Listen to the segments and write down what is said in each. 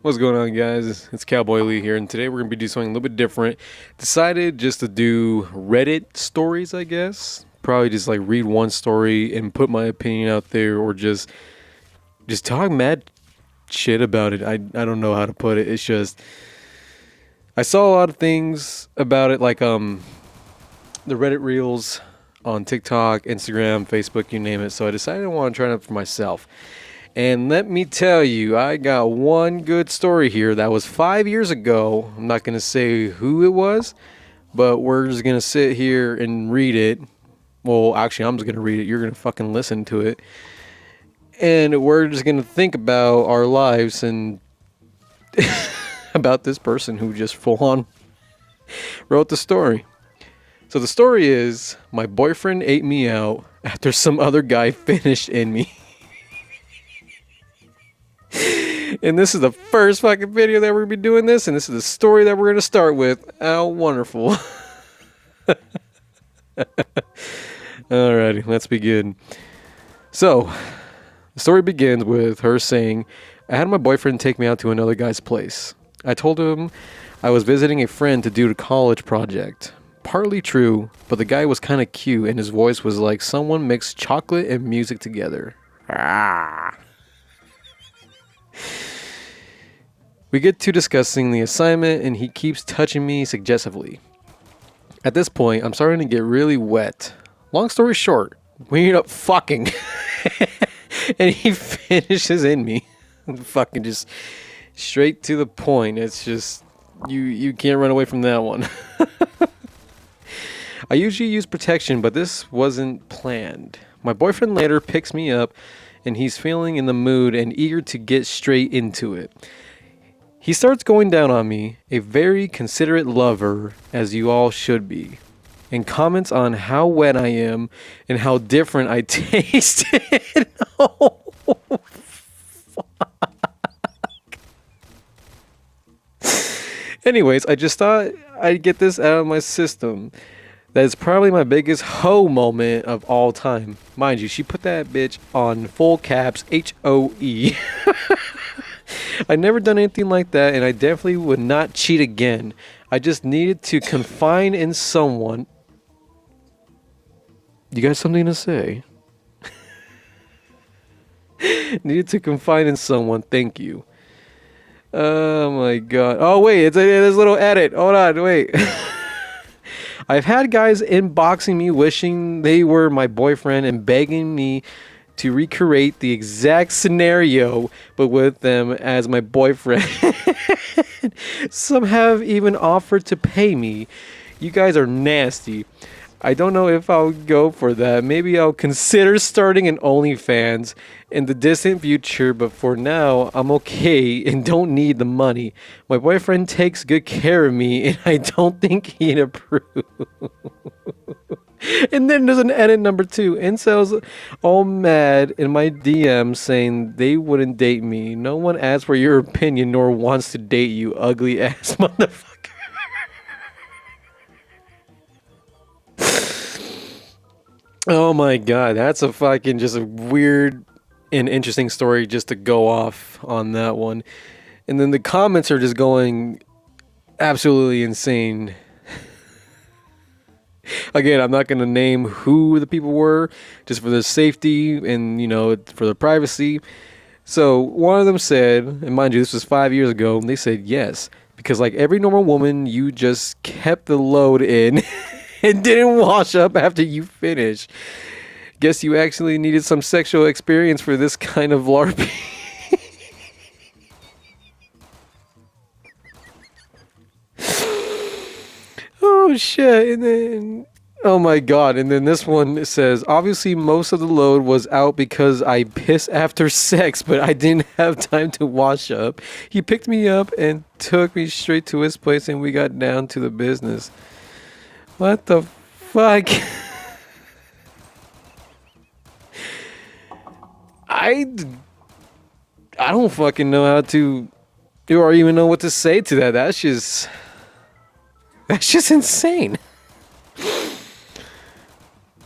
What's going on, guys? It's Cowboy Lee here, and today we're going to be doing something a little bit different. Decided just to do Reddit stories, I guess. Probably just like read one story and put my opinion out there, or just talk mad shit about it. I don't know how to put it. It's just I saw a lot of things about it, like the Reddit reels on TikTok, Instagram, Facebook, you name it. So I decided I want to try it out for myself. And let me tell you, I got one good story here that was 5 years ago. I'm not going to say who it was, but we're just going to sit here and read it. Well, actually, I'm just going to read it. You're going to fucking listen to it. And we're just going to think about our lives and about this person who just full on wrote the story. So the story is, my boyfriend ate me out after some other guy finished in me. And this is the first fucking video that we're going to be doing this, and this is the story that we're going to start with. How wonderful. Alrighty, let's begin. So, the story begins with her saying, I had my boyfriend take me out to another guy's place. I told him I was visiting a friend to do a college project. Partly true, but the guy was kind of cute, and his voice was like someone mixed chocolate and music together. Ah. We get to discussing the assignment, and he keeps touching me suggestively. At this point, I'm starting to get really wet. Long story short, we end up fucking. And he finishes in me. Fucking just straight to the point. It's just, you can't run away from that one. I usually use protection, but this wasn't planned. My boyfriend later picks me up, and he's feeling in the mood and eager to get straight into it. He starts going down on me, a very considerate lover, as you all should be, and comments on how wet I am and how different I tasted. Oh, fuck. Anyways, I just thought I'd get this out of my system. That is probably my biggest hoe moment of all time. Mind you, she put that bitch on full caps, H-O-E. I never done anything like that, and I definitely would not cheat again. I just needed to confide in someone. You got something to say? Needed to confide in someone. Thank you. Oh my god. Oh wait, it's a little edit. Hold on, wait. I've had guys inboxing me wishing they were my boyfriend and begging me to recreate the exact scenario, but with them as my boyfriend. Some have even offered to pay me. You guys are nasty. I don't know if I'll go for that. Maybe I'll consider starting an OnlyFans in the distant future, but for now, I'm okay and don't need the money. My boyfriend takes good care of me, and I don't think he'd approve. And then there's an edit number 2. Incels all mad in my DM saying they wouldn't date me. No one asks for your opinion nor wants to date you, ugly ass motherfucker. Oh my god, that's a fucking just a weird and interesting story just to go off on that one. And then the comments are just going absolutely insane. Again, I'm not going to name who the people were, just for their safety and, for their privacy. So one of them said, and mind you, this was 5 years ago, and they said yes, because like every normal woman, you just kept the load in and didn't wash up after you finished. Guess you actually needed some sexual experience for this kind of LARPing. Oh shit, and then oh my god, and then this one says, obviously most of the load was out because I pissed after sex, but I didn't have time to wash up. He picked me up and took me straight to his place and we got down to the business. What the fuck? I don't fucking know how to or even know what to say to that. That's just insane.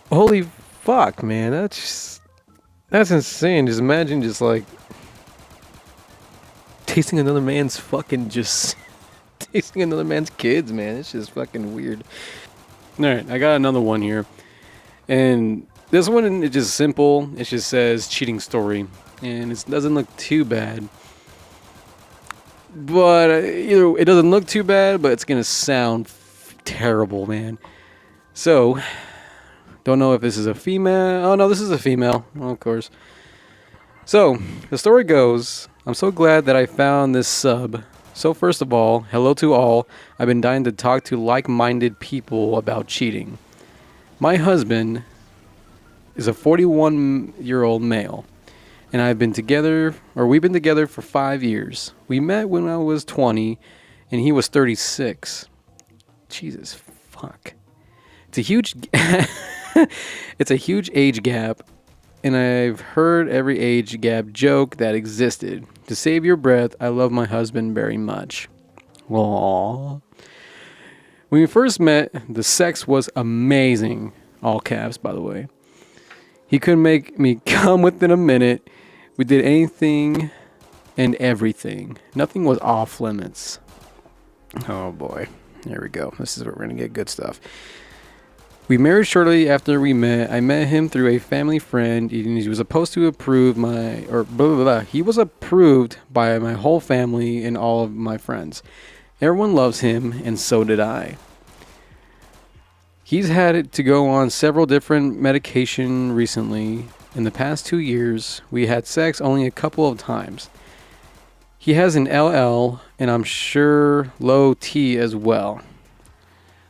Holy fuck, man. That's insane. Just imagine just like tasting another man's fucking just tasting another man's kids, man. It's just fucking weird. All right, I got another one here, and this one is just simple. It just says cheating story, and it doesn't look too bad. But either it doesn't look too bad, but it's gonna sound terrible, man. So, don't know if this is a female. Oh no, this is a female, well, of course. So, the story goes, I'm so glad that I found this sub. So first of all, hello to all. I've been dying to talk to like-minded people about cheating. My husband is a 41-year-old male, and we've been together for 5 years. We met when I was 20, and he was 36. Jesus fuck. It's a huge age gap, and I've heard every age gap joke that existed. To save your breath, I love my husband very much. Aww. When we first met, the sex was amazing. All caps, by the way. He couldn't make me come within a minute. We did anything and everything. Nothing was off limits. Oh boy. There we go. This is where we're going to get good stuff. We married shortly after we met. I met him through a family friend. He was supposed to approve He was approved by my whole family and all of my friends. Everyone loves him, and so did I. He's had to go on several different medication recently. In the past 2 years, we had sex only a couple of times. He has an LL, and I'm sure low T as well.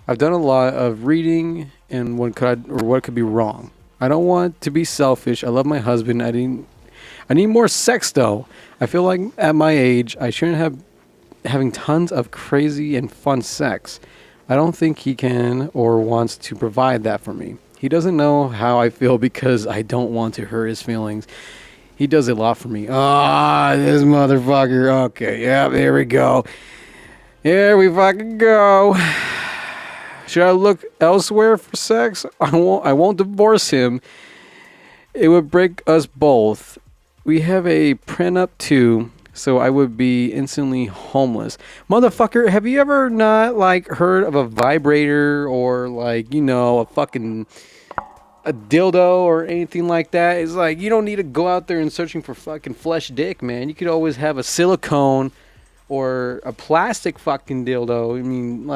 I've done a lot of reading and what could be wrong. I don't want to be selfish. I love my husband. I need more sex though. I feel like at my age, I shouldn't have having tons of crazy and fun sex. I don't think he can or wants to provide that for me. He doesn't know how I feel because I don't want to hurt his feelings. He does a lot for me. This motherfucker. Okay, yeah, there we go. Here we fucking go. Should I look elsewhere for sex? I won't divorce him. It would break us both. We have a prenup too, so I would be instantly homeless. Motherfucker, have you ever not heard of a vibrator or a dildo or anything like that? It's you don't need to go out there and searching for fucking flesh dick, man. You could always have a silicone or a plastic fucking dildo. I mean,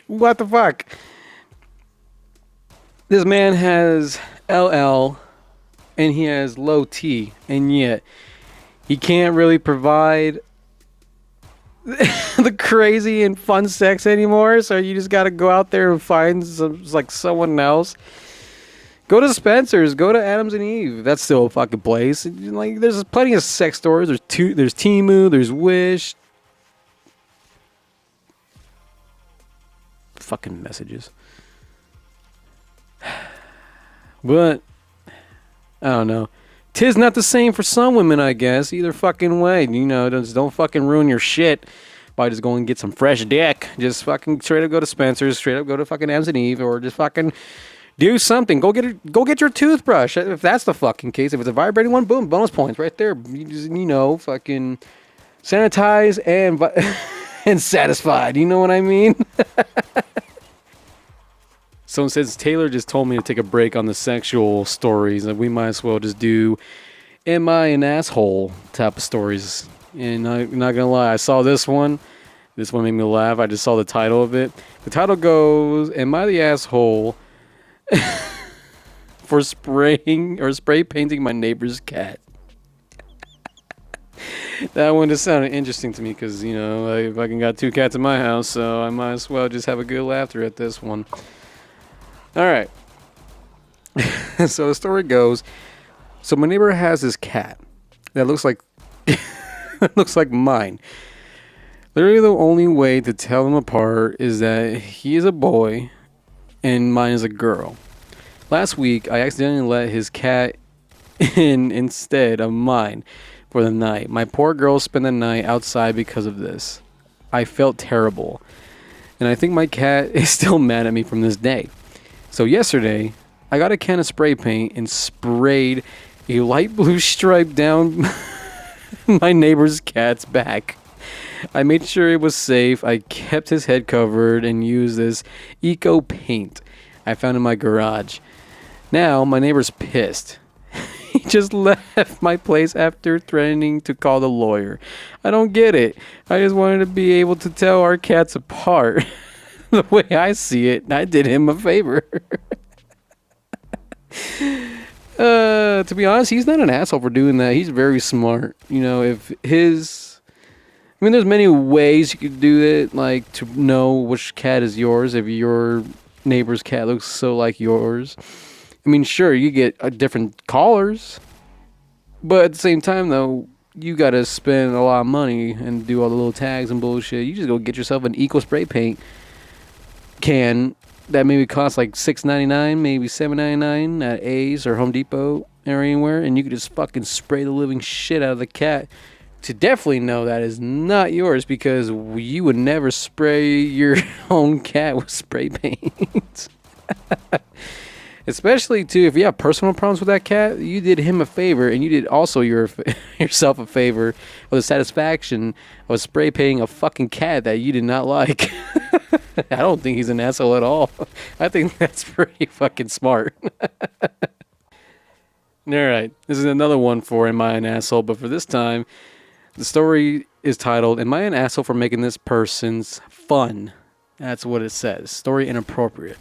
what the fuck? This man has LL and he has low T, and yet he can't really provide the crazy and fun sex anymore. So you just got to go out there and find someone else. Go to Spencer's, go to Adams and Eve. That's still a fucking place. There's plenty of sex stores. There's Temu, there's Wish. Fucking messages. But I don't know. 'Tis not the same for some women, I guess. Either fucking way. Just don't fucking ruin your shit by just going and get some fresh dick. Just fucking straight up go to Spencer's, straight up go to fucking Adams and Eve, or just fucking do something. Go get your toothbrush. If that's the fucking case. If it's a vibrating one, boom, bonus points right there. You just, fucking sanitize and satisfied. You know what I mean? So since Taylor just told me to take a break on the sexual stories, we might as well just do "Am I an asshole?" type of stories. And I'm not gonna lie, I saw this one. This one made me laugh. I just saw the title of it. The title goes, "Am I the asshole for spraying or spray painting my neighbor's cat?" That one just sounded interesting to me because, I fucking got 2 cats in my house, so I might as well just have a good laughter at this one. All right. So the story goes, so my neighbor has this cat that looks like mine. Literally the only way to tell them apart is that he is a boy and mine is a girl. Last week, I accidentally let his cat in instead of mine for the night. My poor girl spent the night outside because of this. I felt terrible. And I think my cat is still mad at me from this day. So yesterday, I got a can of spray paint and sprayed a light blue stripe down my neighbor's cat's back. I made sure it was safe. I kept his head covered and used this eco paint I found in my garage. Now my neighbor's pissed. He just left my place after threatening to call the lawyer. I don't get it. I just wanted to be able to tell our cats apart. The way I see it, I did him a favor. To be honest, he's not an asshole for doing that. He's very smart. You know, if his... I mean, there's many ways you could do it, like to know which cat is yours if your neighbor's cat looks so like yours. I mean, sure, you get different collars, but at the same time, though, you got to spend a lot of money and do all the little tags and bullshit. You just go get yourself an eco spray paint can that maybe costs like $6.99, maybe $7.99 at A's or Home Depot or anywhere, and you could just fucking spray the living shit out of the cat to definitely know that is not yours, because you would never spray your own cat with spray paint. Especially, too, if you have personal problems with that cat, you did him a favor, and you did also yourself a favor with the satisfaction of spray painting a fucking cat that you did not like. I don't think he's an asshole at all. I think that's pretty fucking smart. Alright, this is another one for Am I an Asshole? But for this time, the story is titled, Am I an Asshole for Making This Person's Fun? That's what it says. Story inappropriate.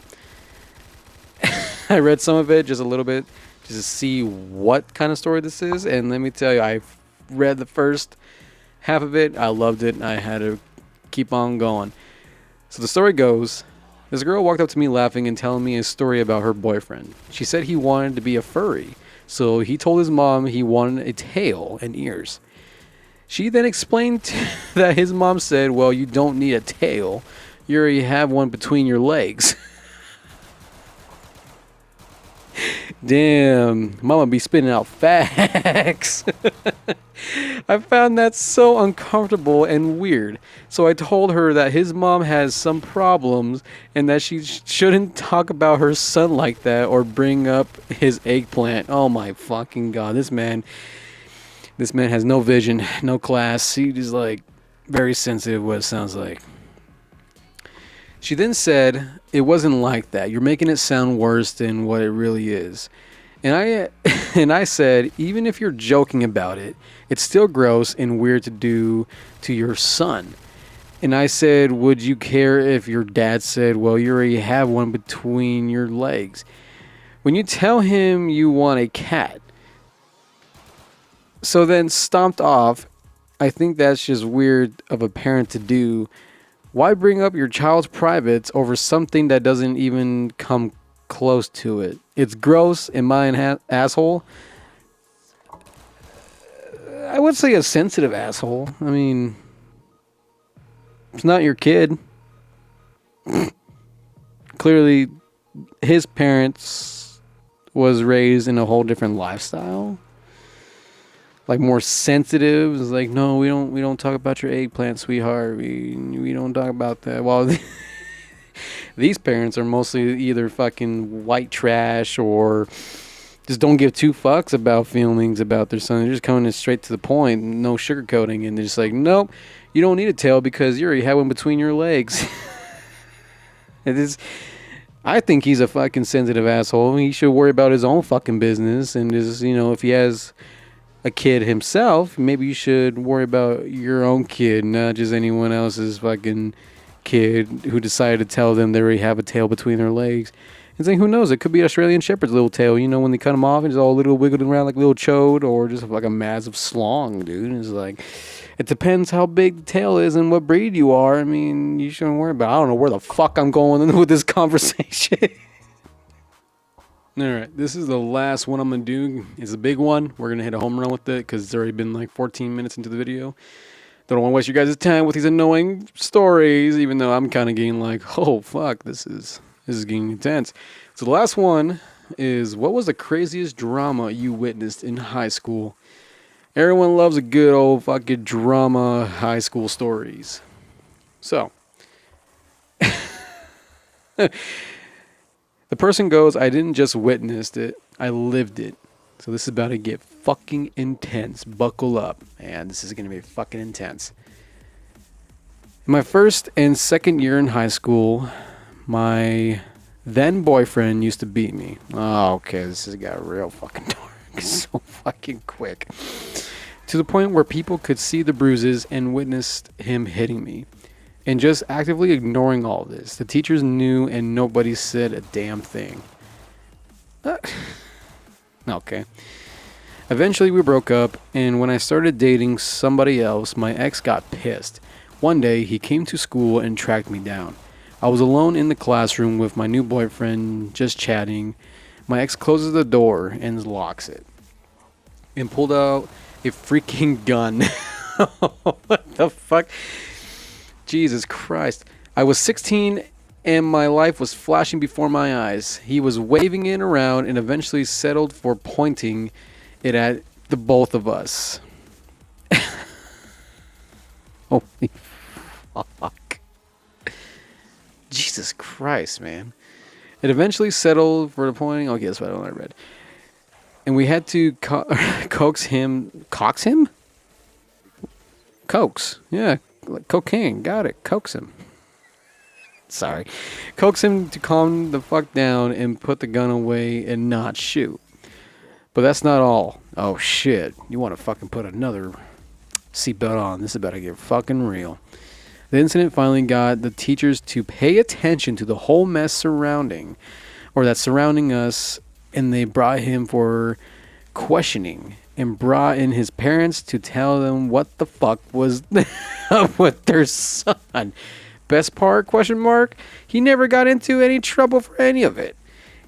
I read some of it, just a little bit, just to see what kind of story this is. And let me tell you, I read the first half of it. I loved it. I had to keep on going. So the story goes, this girl walked up to me laughing and telling me a story about her boyfriend. She said he wanted to be a furry. So he told his mom he wanted a tail and ears. She then explained that his mom said, well, you don't need a tail. You already have one between your legs. Damn, mama be spitting out facts. I found that so uncomfortable and weird. So I told her that his mom has some problems and that she shouldn't talk about her son like that or bring up his eggplant. Oh my fucking god, this man has no vision, no class. He is like very sensitive, what it sounds like. She then said, it wasn't like that. You're making it sound worse than what it really is. And I said, even if you're joking about it, it's still gross and weird to do to your son. And I said, would you care if your dad said, well, you already have one between your legs? When you tell him you want a cat, so then stomped off, I think that's just weird of a parent to do. Why bring up your child's privates over something that doesn't even come close to it? It's gross. Am I an asshole? I would say a sensitive asshole. I mean, it's not your kid. Clearly, his parents was raised in a whole different lifestyle. Like more sensitive. It's like, no, we don't talk about your eggplant, sweetheart. We don't talk about that. Well, these parents are mostly either fucking white trash or just don't give two fucks about feelings about their son. They're just coming in straight to the point, no sugarcoating, and they're just like, nope, you don't need a tail because you already have one between your legs. It is. I think he's a fucking sensitive asshole. He should worry about his own fucking business and just, if he has a kid himself, maybe you should worry about your own kid, not just anyone else's fucking kid who decided to tell them they already have a tail between their legs. It's like, who knows? It could be Australian Shepherd's little tail. When they cut him off, it's all little wiggling around like a little chode, or just like a massive slong, dude. It's like, it depends how big the tail is and what breed you are. I mean, you shouldn't worry about it. I don't know where the fuck I'm going with this conversation. Alright, this is the last one I'm going to do. It's a big one. We're going to hit a home run with it because it's already been like 14 minutes into the video. Don't want to waste your guys' time with these annoying stories, even though I'm kind of getting like, oh fuck, this is getting intense. So the last one is, what was the craziest drama you witnessed in high school? Everyone loves a good old fucking drama high school stories. So, the person goes, I didn't just witness it, I lived it. So this is about to get fucking intense. Buckle up, man. This is going to be fucking intense. In my first and second year in high school, my then boyfriend used to beat me. Oh, okay. This has got real fucking dark so fucking quick. To the point where people could see the bruises and witnessed him hitting me. And just actively ignoring all this. The teachers knew and nobody said a damn thing. Okay. Eventually we broke up, and when I started dating somebody else, my ex got pissed. One day he came to school and tracked me down. I was alone in the classroom with my new boyfriend, just chatting. My ex closes the door and locks it. And pulled out a freaking gun. What the fuck? Jesus Christ. I was 16 and my life was flashing before my eyes. He was waving it around and eventually settled for pointing it at the both of us. Holy fuck. Jesus Christ, man. It eventually settled for the pointing. Okay, that's what I read. And we had to coax him. Coax him? Coax. Yeah. Like cocaine. Got it. Coax him. Sorry. Coax him to calm the fuck down and put the gun away and not shoot. But that's not all. Oh shit. You want to fucking put another seatbelt on. This is about to get fucking real. The incident finally got the teachers to pay attention to the whole mess surrounding us, and they brought him for questioning and brought in his parents to tell them what the fuck was up with their son. Best part, question mark, he never got into any trouble for any of it.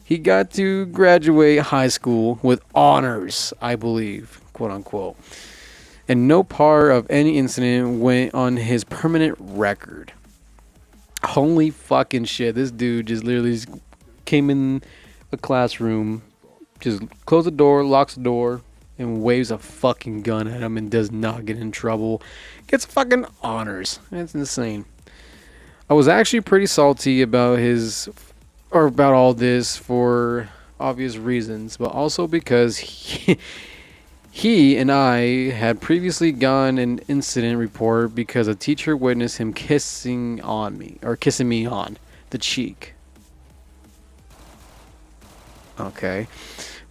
He got to graduate high school with honors, I believe, quote unquote. And no part of any incident went on his permanent record. Holy fucking shit. This dude just literally came in a classroom, just closed the door, locks the door, and waves a fucking gun at him and does not get in trouble. Gets fucking honors. That's insane. I was actually pretty salty about about all this for obvious reasons, but also because he and I had previously gotten an incident report because a teacher witnessed him kissing me on the cheek. Okay.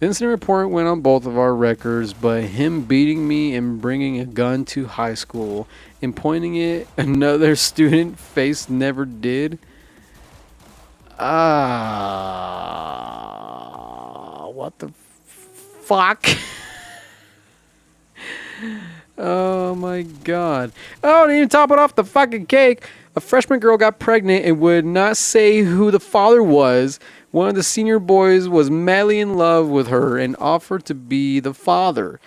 The incident report went on both of our records, but him beating me and bringing a gun to high school and pointing it another student face never did. What the fuck? Oh my god. Oh, and even top it off the fucking cake, a freshman girl got pregnant and would not say who the father was. One of the senior boys was madly in love with her and offered to be the father.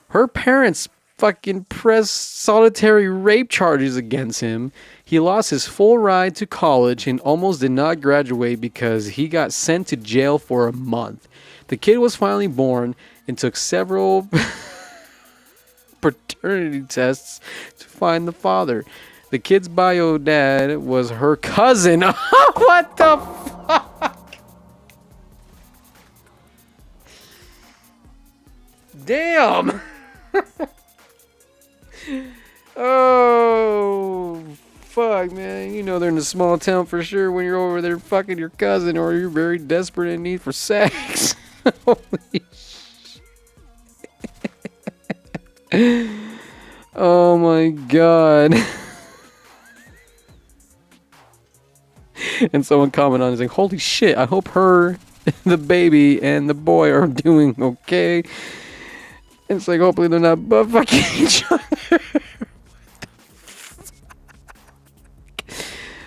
Her parents fucking pressed solitary rape charges against him. He lost his full ride to college and almost did not graduate because he got sent to jail for a month. The kid was finally born and took several paternity tests to find the father. The kid's bio dad was her cousin. What the fuck? Damn. Oh, fuck, man. You know they're in a small town for sure when you're over there fucking your cousin or you're very desperate in need for sex. Holy shit. Oh my god. And someone commented on it saying, holy shit, I hope her, the baby, and the boy are doing okay. And it's like, hopefully they're not butt fucking each other.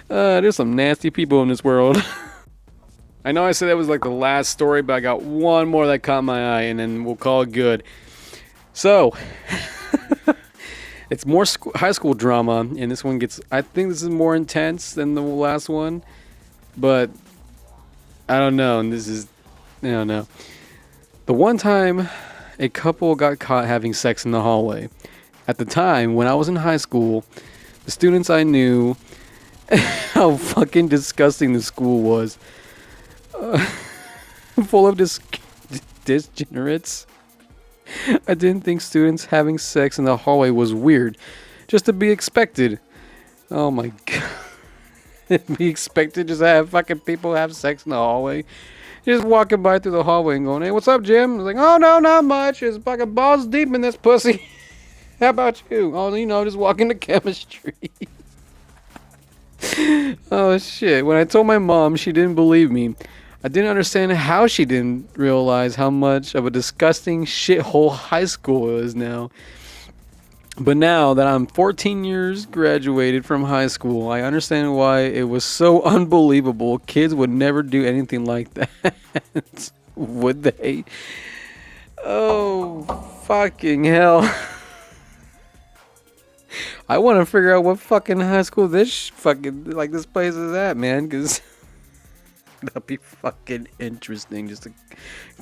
There's some nasty people in this world. I know I said that was like the last story, but I got one more that caught my eye, and then we'll call it good. So, it's more high school drama, and this one I think this is more intense than the last one, but I don't know, and I don't know. The one time a couple got caught having sex in the hallway. At the time, when I was in high school, the students I knew how fucking disgusting the school was. Full of degenerates. I didn't think students having sex in the hallway was weird. Just to be expected. Oh my god. Be expected just to have fucking people have sex in the hallway. Just walking by through the hallway and going, hey, what's up, Jim? I was like, oh, no, not much. It's fucking balls deep in this pussy. How about you? Oh, you know, just walking to chemistry. Oh, shit. When I told my mom, she didn't believe me. I didn't understand how she didn't realize how much of a disgusting shithole high school is now. But now that I'm 14 years graduated from high school, I understand why it was so unbelievable. Kids would never do anything like that. Would they? Oh, fucking hell. I want to figure out what fucking high school this this place is at, man, because that'd be fucking interesting just to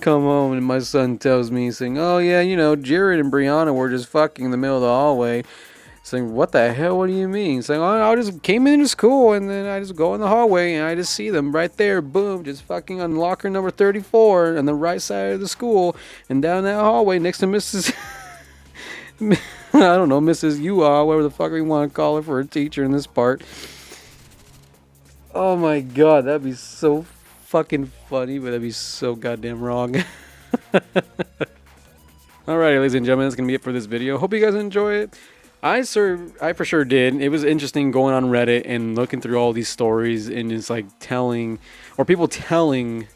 come home and my son tells me, saying, oh yeah, you know, Jared and Brianna were just fucking in the middle of the hallway. Saying, what the hell, what do you mean? Saying, oh, I just came into school and then I just go in the hallway and I just see them right there, boom, just fucking on locker number 34 on the right side of the school and down that hallway next to Mrs. I don't know, Mrs. UR, whatever the fuck we want to call her for a teacher in this part. Oh my god, that'd be so fucking funny, but that'd be so goddamn wrong. Alright, ladies and gentlemen, that's gonna be it for this video. Hope you guys enjoy it. I for sure did. It was interesting going on Reddit and looking through all these stories and just like telling, or people telling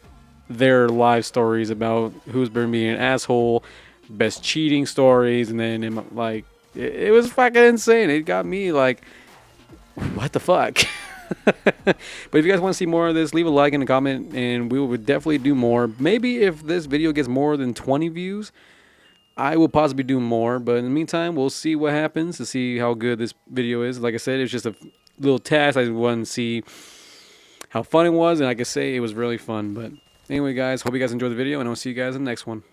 their live stories about who's been being an asshole, best cheating stories, and then like it was fucking insane. It got me like, what the fuck? But if you guys want to see more of this, leave a like and a comment and we would definitely do more. Maybe if this video gets more than 20 views, I will possibly do more, but in the meantime, we'll see what happens to see how good this video is. Like I said, it's just a little test. I wanted to see how fun it was, and I can say it was really fun. But anyway, guys, hope you guys enjoyed the video, and I'll see you guys in the next one.